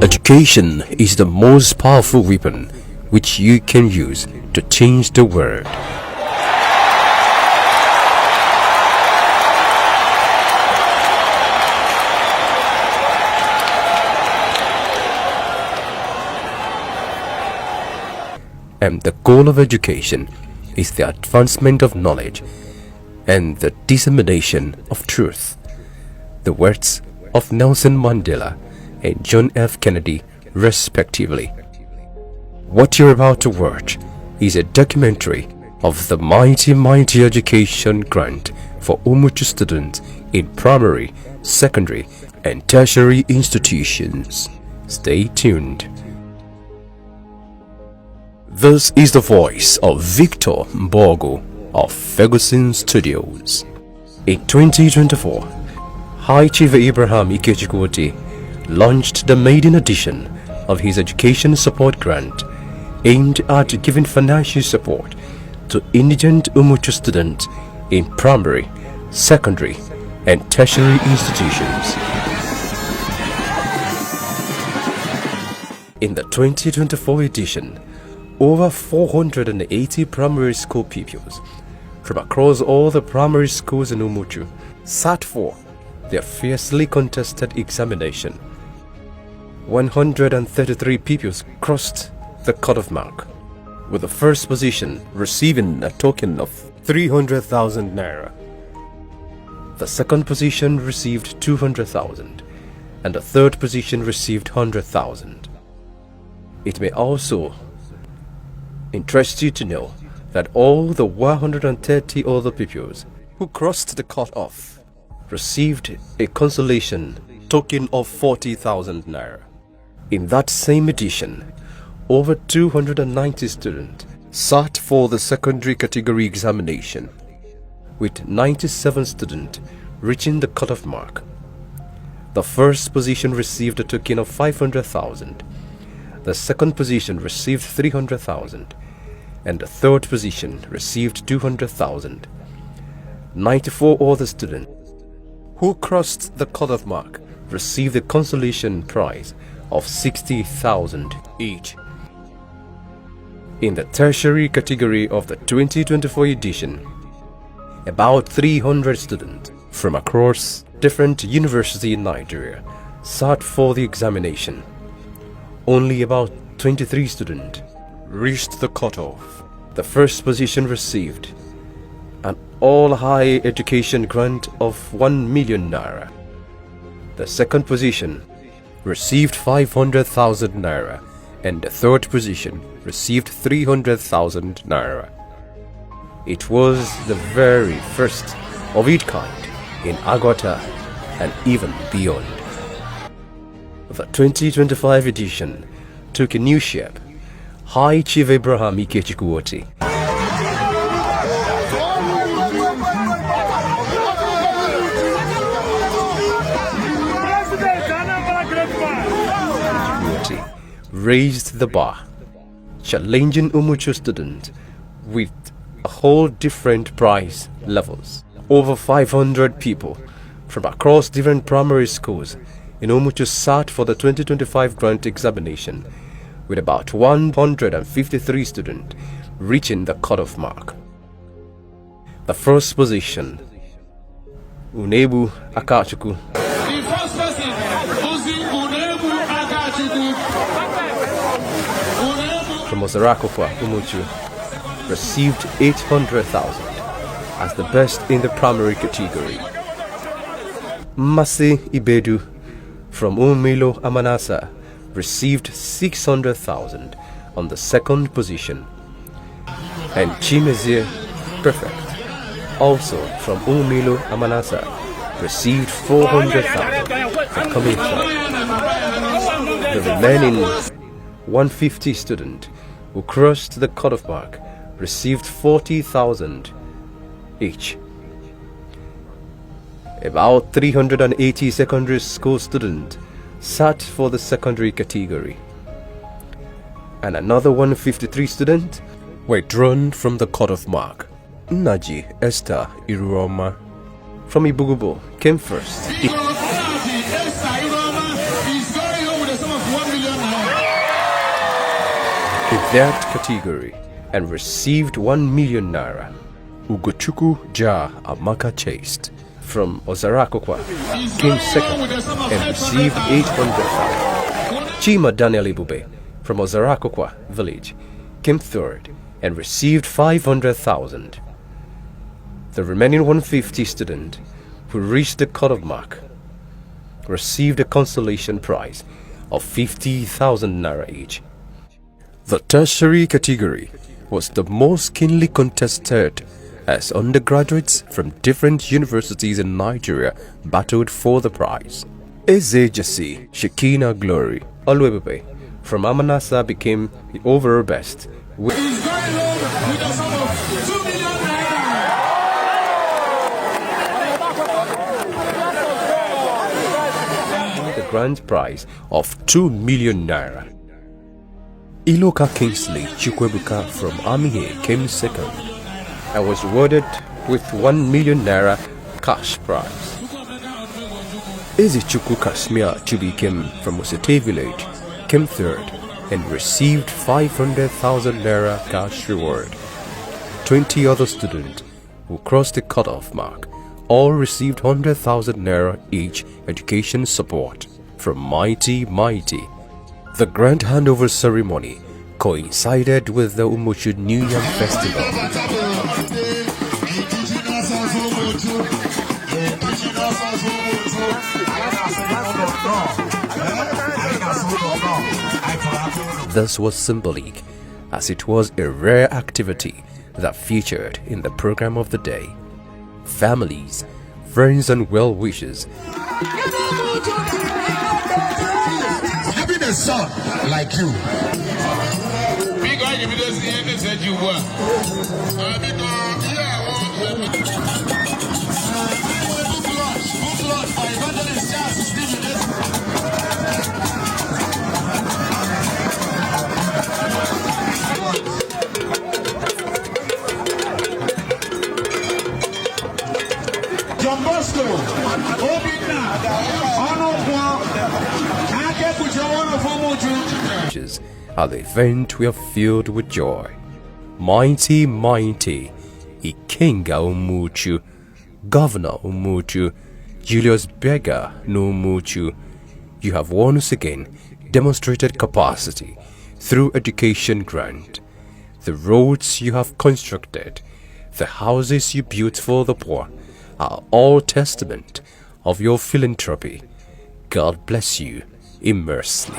Education is the most powerful weapon which you can use to change the world. And the goal of education is the advancement of knowledge and the dissemination of truth. The words of Nelson Mandela and John F. Kennedy, respectively. What you're about to watch is a documentary of the mighty education grant for Umuchu students in primary, secondary, and tertiary institutions. Stay tuned. This is the voice of Victor Mbogo of Ferguson Studios. In 2024, High Chief Abraham Ikechukwu launched the maiden edition of his education support grant aimed at giving financial support to indigent Umuchu students in primary, secondary, and tertiary institutions. In the 2024 edition, over 480 primary school pupils from across all the primary schools in Umuchu sat for their fiercely contested examination. 133 pupils crossed the cutoff mark, with the first position receiving a token of 300,000 naira. The second position received 200,000 and the third position received 100,000. It may also interest you to know that all the 130 other pupils who crossed the cutoff received a consolation token of 40,000 naira. In that same edition, over 290 students sat for the secondary category examination, with 97 students reaching the cutoff mark. The first position received a token of 500,000, the second position received 300,000, and the third position received 200,000. 94 other students who crossed the cutoff mark received a consolation prize of 60,000 each. In the tertiary category of the 2024 edition, about 300 students from across different universities in Nigeria sat for the examination. Only about 23 students reached the cutoff. The first position received an all-high education grant of 1 million naira. The second position received 500,000 naira and the third position received 300,000 naira. It was the very first of its kind in Agota and even beyond. The 2025 edition took a new shape. High Chief Abraham Ikechukwu raised the bar, challenging Umuchu students with a whole different prize levels. Over 500 people from across different primary schools in Umuchu sat for the 2025 grant examination, with about 153 students reaching the cutoff mark. The first position, Unebu Akachukwu, from Osarakofa, Umuchu, received 800,000 as the best in the primary category. Masi Ibedu from Umilo Amanasa received 600,000 on the second position, and Chimezie Prefect, also from Umilo Amanasa, received 400,000 for coming third. The remaining 150 students who crossed the cutoff mark received 40,000 each. About 380 secondary school students sat for the secondary category, and another 153 students were drawn from the cutoff mark. Naji Esther Iruoma from Ibugubo came first. in that category and received 1 million naira. Ugochukwu Ja Amaka Chaste from Ozarakokwa came second and received 800,000. Chima Daniel Ibube from Ozarakokwa village came third and received 500,000. The remaining 150 students who reached the cutoff mark received a consolation prize of 50,000 naira each. The tertiary category was the most keenly contested as undergraduates from different universities in Nigeria battled for the prize. Eze Jesse Shekina Glory Oluebube from Amanasa became the overall best with the grand prize of 2 million naira. Iloka Kingsley Chukwebuka from Amihe came second and was rewarded with 1 million naira cash prize. Ezichukwu Kasmia Chubikem from Osete village came third and received 500,000 naira cash reward. 20 other students who crossed the cutoff mark all received 100,000 naira each education support from Mighty. The grand handover ceremony coincided with the Umuchu New Yam Festival. This was symbolic, as it was a rare activity that featured in the program of the day. Families, friends and well-wishers having a son like you. At the event we are filled with joy. Mighty, Ikenga Umuchu, Governor Umuchu, Julius Berger no Umuchu, you have once again demonstrated capacity through education grant. The roads you have constructed, the houses you built for the poor are all testament of your philanthropy. God bless you immensely.